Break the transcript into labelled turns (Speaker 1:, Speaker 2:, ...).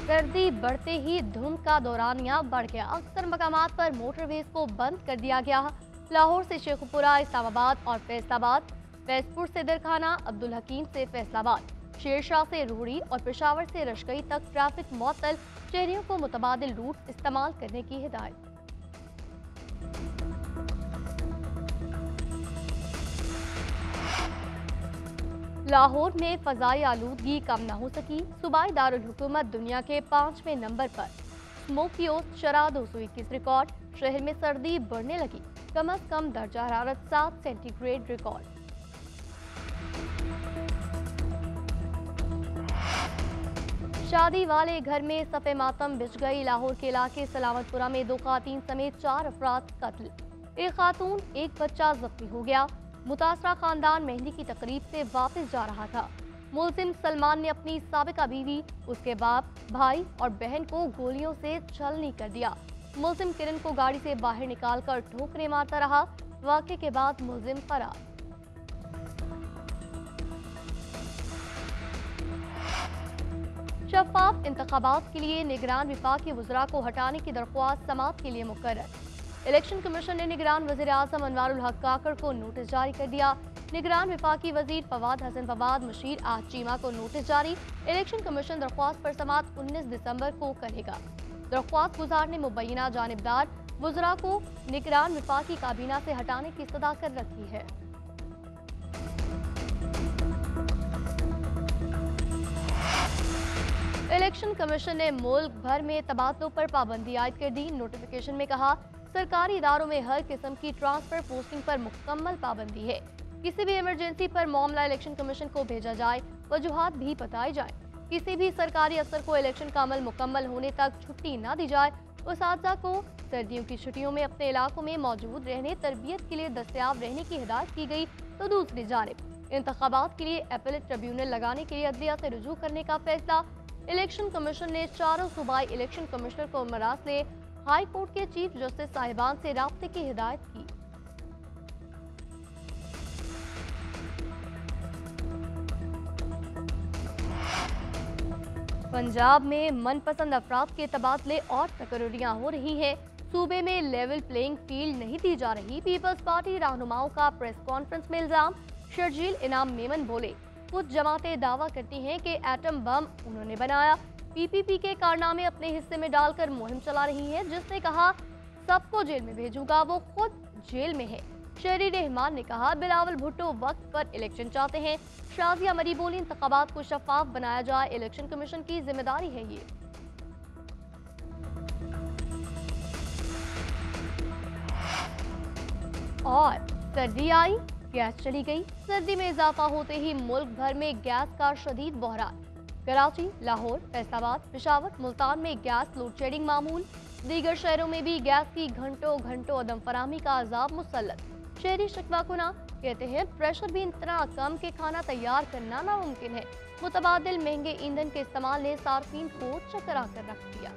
Speaker 1: सर्दी बढ़ते ही धुंध का दौरानिया बढ़ गया। अक्सर मकामात पर मोटरवेज को बंद कर दिया गया। लाहौर से शेखुपुरा, इस्लामाबाद और फैसलाबाद, फैजपुर से दरखाना, अब्दुल हकीम से फैसलाबाद, शेरशाह से रोहड़ी और पेशावर से रशकई तक ट्रैफिक मुअत्तल। शहरियों को मुतबादिल रूट इस्तेमाल करने की हिदायत। लाहौर में फजाई आलूदगी कम न हो सकी। सूबाई दारुल हुकूमत दुनिया के 5वें नंबर पर। स्मोकियोस शरह 221 रिकॉर्ड। शहर में सर्दी बढ़ने लगी। कम अज कम दर्जा हरारत 7 सेंटीग्रेड रिकॉर्ड। शादी वाले घर में सफ़े मातम बिछ गई। लाहौर के इलाके सलामतपुरा में 2 खातून समेत 4 अफराद कत्ल। एक खातून एक बच्चा जख्मी हो गया। मुतासरा खानदान मेहंदी की तकरीब से वापस जा रहा था। मुलजिम सलमान ने अपनी साबिका बीवी, उसके बाप, भाई और बहन को गोलियों से छलनी कर दिया। मुलजिम किरण को गाड़ी से बाहर निकालकर ठोकरें मारता रहा। वाक़े के बाद मुलजिम फरार। शफाफ इंतखाबात के लिए निगरान विफाकी वज़रा को हटाने की दरख्वास्त समाअत के लिए मुकर्रर। इलेक्शन कमीशन ने निगरान वज़ीर आज़म अनवारुल हक काकड़ को नोटिस जारी कर दिया। निगरान विफाकी वज़ीर फवाद हसन फवाद मुशीर आज चीमा को नोटिस जारी। इलेक्शन कमीशन दरख्वास्त पर समाअत 19 दिसंबर को करेगा। दरख्वास्त गुजार ने मुबैना जानिबदार वज़रा को निगरान विफाकी काबीना से हटाने की सदा कर रखी है। इलेक्शन कमीशन ने मुल्क भर में तबादलों पर पाबंदी आयद कर दी। नोटिफिकेशन में कहा, सरकारी इदारों में हर किस्म की ट्रांसफर पोस्टिंग पर मुकम्मल पाबंदी है। किसी भी इमरजेंसी पर मामला इलेक्शन कमीशन को भेजा जाए, वजूहात भी बताई जाए। किसी भी सरकारी अफसर को इलेक्शन का अमल मुकम्मल होने तक छुट्टी न दी जाए। उसातिज़ा को सर्दियों की छुट्टियों में अपने इलाकों में मौजूद रहने, तरबियत के लिए दस्तयाब रहने की हिदायत की गई। तो दूसरी जानिब इंतखाबात के लिए अपीलेट ट्रिब्यूनल लगाने के लिए अदलिया से रुजू करने का फैसला। इलेक्शन कमीशन ने चारों सूबाई इलेक्शन कमिश्नर को मराज से हाई कोर्ट के चीफ जस्टिस साहिबान से राब्ते की हिदायत की। पंजाब में मनपसंद अफराद के तबादले और तकर्रियां हो रही हैं। सूबे में लेवल प्लेइंग फील्ड नहीं दी जा रही। पीपल्स पार्टी रहनुमाओं का प्रेस कॉन्फ्रेंस में इल्जाम। शर्जील इनाम मेमन बोले, कुछ जमातें दावा करती हैं कि एटम बम उन्होंने बनाया। पीपीपी के कारनामे अपने हिस्से में डालकर मुहिम चला रही है। जिसने कहा सबको जेल में भेजूंगा, वो खुद जेल में है। शहरी रहमान ने कहा, बिलावल भुट्टो वक्त पर इलेक्शन चाहते हैं। शाजिया मरी बोली, इंतखाबात को शफाफ बनाया जाए, इलेक्शन कमीशन की जिम्मेदारी है ये। और सर्दी आई, गैस चली गई। सर्दी में इजाफा होते ही मुल्क भर में गैस का शदीद बहरान। कराची, लाहौर, फैसलाबाद, पेशावर, मुल्तान में गैस लोड शेडिंग मामूल। दीगर शहरों में भी गैस की घंटों घंटों अदम फराहमी का अजाब मुसल्लत। शहरी शिकवा कुना कहते हैं, प्रेशर भी इतना कम कि खाना तैयार करना नामुमकिन है। मुतबादिल महंगे ईंधन के इस्तेमाल ने सार्फिन को चकरा कर रख दिया।